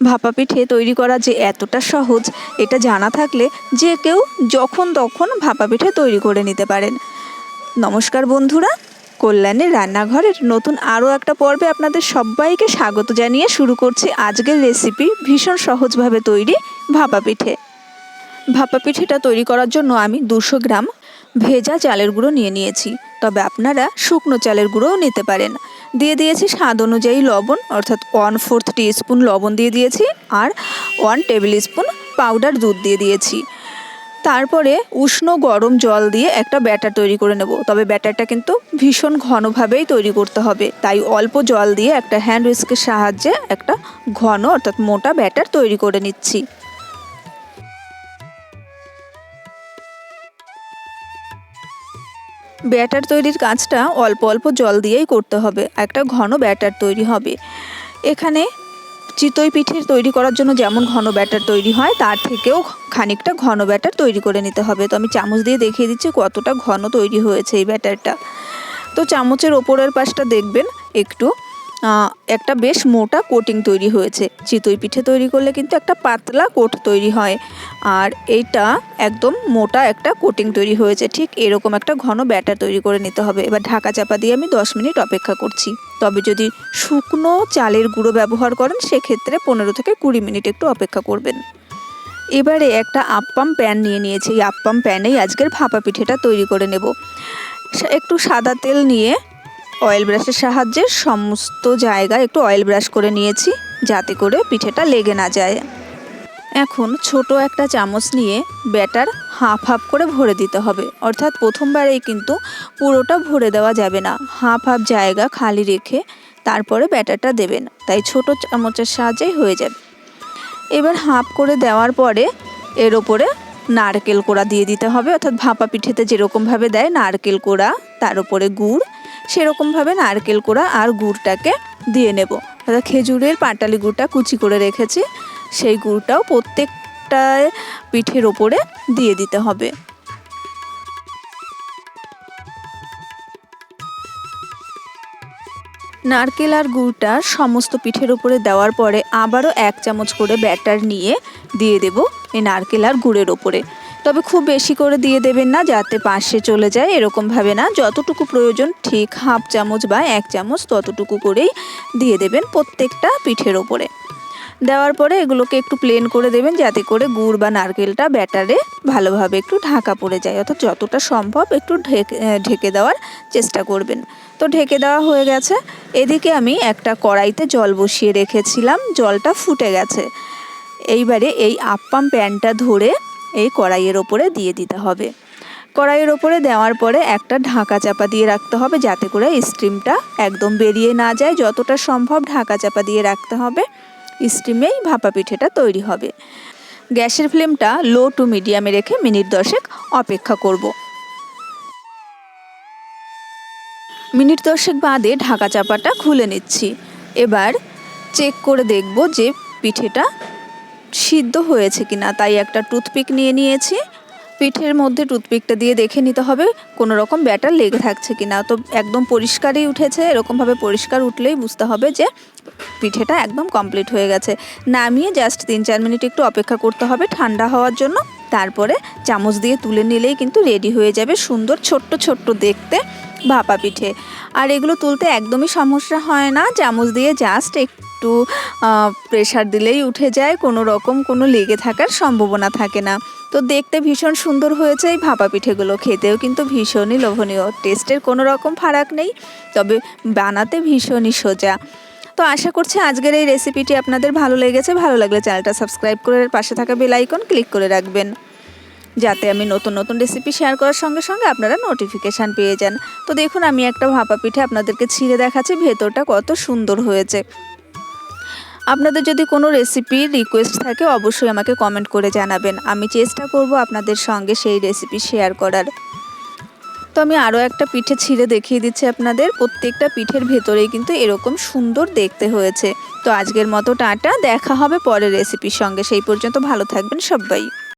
ভাপা পিঠে তৈরি করা যে এতটা সহজ এটা জানা থাকলে যে কেউ যখন তখন ভাপা পিঠে তৈরি করে নিতে পারেন। নমস্কার বন্ধুরা, কল্যাণের রান্নাঘরের নতুন আরও একটা পর্বে আপনাদের সবাইকে স্বাগত জানিয়ে শুরু করছি আজকের রেসিপি ভীষণ সহজভাবে তৈরি ভাপা পিঠে। ভাপা পিঠেটা তৈরি করার জন্য আমি 200 গ্রাম ভেজা চালের গুঁড়ো নিয়েছি, তবে আপনারা শুকনো চালের গুঁড়োও নিতে পারেন। দিয়ে দিয়েছি স্বাদ অনুযায়ী লবণ, অর্থাৎ 1/4 টিস্পুন লবণ দিয়ে দিয়েছি, আর 1 টেবিল স্পুন পাউডার দুধ দিয়ে দিয়েছি। তারপরে উষ্ণ গরম জল দিয়ে একটা ব্যাটার তৈরি করে নেব, তবে ব্যাটারটা কিন্তু ভীষণ ঘনভাবেই তৈরি করতে হবে, তাই অল্প জল দিয়ে একটা হ্যান্ড হুইস্কের সাহায্যে একটা ঘন অর্থাৎ মোটা ব্যাটার তৈরি করে নিচ্ছি। ব্যাটার তৈরির কাজটা অল্প অল্প জল দিয়েই করতে হবে, একটা ঘন ব্যাটার তৈরি হবে। এখানে চিতই পিঠের তৈরি করার জন্য যেমন ঘন ব্যাটার তৈরি হয় তার থেকেও খানিকটা ঘন ব্যাটার তৈরি করে নিতে হবে। তো আমি চামচ দিয়ে দেখিয়ে দিচ্ছি কতটা ঘন তৈরি হয়েছে এই ব্যাটারটা। তো চামচের ওপরের পাশটা দেখবেন একটু একটা বেশ মোটা কোটিং তৈরি হয়েছে। চিতই পিঠে তৈরি করলে কিন্তু একটা পাতলা কোট তৈরি হয়, আর এইটা একদম মোটা একটা কোটিং তৈরি হয়েছে। ঠিক এরকম একটা ঘন ব্যাটার তৈরি করে নিতে হবে। এবার ঢাকা চাপা দিয়ে আমি 10 মিনিট অপেক্ষা করছি। তবে যদি শুকনো চালের গুঁড়ো ব্যবহার করেন সেক্ষেত্রে 15 থেকে 20 মিনিট একটু অপেক্ষা করবেন। এবারে একটা আপ্পাম প্যান নিয়েছি। এই আপ্পাম প্যানেই আজকের ভাপা পিঠেটা তৈরি করে নেব। একটু সাদা তেল নিয়ে অয়েল ব্রাশের সাহায্যে সমস্ত জায়গায় একটু অয়েল ব্রাশ করে নিয়েছি, যাতে করে পিঠেটা লেগে না যায়। এখন ছোট একটা চামচ নিয়ে ব্যাটার হাফ হাফ করে ভরে দিতে হবে, অর্থাৎ প্রথমবারেই কিন্তু পুরোটা ভরে দেওয়া যাবে না, হাফ হাফ জায়গা খালি রেখে তারপরে ব্যাটারটা দেবেন, তাই ছোট চামচের সাহায্যেই হয়ে যাবে। এবার হাফ করে দেওয়ার পরে এর ওপরে নারকেল কোড়া দিয়ে দিতে হবে, অর্থাৎ ভাপা পিঠেতে যেরকমভাবে দেয় নারকেল কোড়া, তার উপরে গুড়, সেরকমভাবে নারকেল কোড়া আর গুড়টাকে দিয়ে নেব। অর্থাৎ খেজুরের পাটালি গুড়টা কুচি করে রেখেছি, সেই গুড়টাও প্রত্যেকটা পিঠের ওপরে দিয়ে দিতে হবে। নারকেল আর গুড়টা সমস্ত পিঠের উপরে দেওয়ার পরে আবারও 1 চামচ করে ব্যাটার নিয়ে দিয়ে দেব এই নারকেল আর গুড়ের ওপরে। তবে খুব বেশি করে দিয়ে দেবেন না, যাতে পাশে চলে যায়, এরকমভাবে না, যতটুকু প্রয়োজন ঠিক হাফ চামচ বা 1 চামচ ততটুকু করেই দিয়ে দেবেন প্রত্যেকটা পিঠের ওপরে। দেওয়ার পরে এগুলোকে একটু প্লেন করে দেবেন, যাতে করে গুড় বা নারকেলটা ব্যাটারে ভালোভাবে একটু ঢাকা পড়ে যায়, অর্থাৎ যতটা সম্ভব একটু ঢেকে দেওয়ার চেষ্টা করবেন। তো ঢেকে দেওয়া হয়ে গেছে। এদিকে আমি একটা কড়াইতে জল বসিয়ে রেখেছিলাম, জলটা ফুটে গেছে। এইবারে এই আপ্পাম প্যানটা ধরে এই কড়াইয়ের ওপরে দিয়ে দিতে হবে। কড়াইয়ের ওপরে দেওয়ার পরে একটা ঢাকা চাপা দিয়ে রাখতে হবে, যাতে করে স্টিমটা একদম বেরিয়ে না যায়। যতটা সম্ভব ঢাকা চাপা দিয়ে রাখতে হবে, স্টিমেই ভাপা পিঠেটা তৈরি হবে। গ্যাসের ফ্লেমটা লো টু মিডিয়ামে রেখে মিনিট 10 অপেক্ষা করব। মিনিট 10 বাদে ঢাকা চাপাটা খুলে নিচ্ছি। এবার চেক করে দেখব যে পিঠেটা সিদ্ধ হয়েছে কিনা, তাই একটা টুথপিক নিয়েছি। পিঠের মধ্যে টুথপিকটা দিয়ে দেখে নিতে হবে কোনো রকম ব্যাটার লেগে থাকছে কিনা। তো একদম পরিষ্কারই উঠেছে, এরকমভাবে পরিষ্কার উঠলেই বুঝতে হবে যে পিঠেটা একদম কমপ্লিট হয়ে গেছে। নামিয়ে জাস্ট 3-4 মিনিট একটু অপেক্ষা করতে হবে ঠান্ডা হওয়ার জন্য, তারপরে চামচ দিয়ে তুলে নিলেই কিন্তু রেডি হয়ে যাবে সুন্দর ছোট্ট ছোট্ট দেখতে ভাপা পিঠে। আর এগুলো তুলতে একদমই সমস্যা হয় না, চামচ দিয়ে জাস্ট একটু প্রেসার দিলেই উঠে যায়, কোনো রকম কোনো লেগে থাকার সম্ভাবনা থাকে না। তো দেখতে ভীষণ সুন্দর হয়েছে এই ভাপা পিঠেগুলো, খেতেও কিন্তু ভীষণই লোভনীয়, টেস্টের কোনো রকম ফারাক নেই, তবে বানাতে ভীষণই সোজা। তো আশা করছি আজকের এই রেসিপিটি আপনাদের ভালো লেগেছে। ভালো লাগলে চ্যানেলটা সাবস্ক্রাইব করে পাশে থাকা বেল আইকন ক্লিক করে রাখবেন, যাতে আমি নতুন নতুন রেসিপি শেয়ার করার সঙ্গে সঙ্গে আপনারা নোটিফিকেশান পেয়ে যান। তো দেখুন, আমি একটা ভাপা পিঠে আপনাদেরকে ছিঁড়ে দেখাচ্ছি, ভেতরটা কত সুন্দর হয়েছে। আপনাদের যদি কোনো রেসিপির রিকোয়েস্ট থাকে অবশ্যই আমাকে কমেন্ট করে জানাবেন, আমি চেষ্টা করব আপনাদের সঙ্গে সেই রেসিপি শেয়ার করার। তো আমি আরও একটা পিঠে ছিঁড়ে দেখিয়ে দিচ্ছি আপনাদের। প্রত্যেকটা পিঠের ভেতরেই কিন্তু এরকম সুন্দর দেখতে হয়েছে। তো আজকের মতো টাটা, দেখা হবে পরের রেসিপির সঙ্গে। সেই পর্যন্ত ভালো থাকবেন সবাই।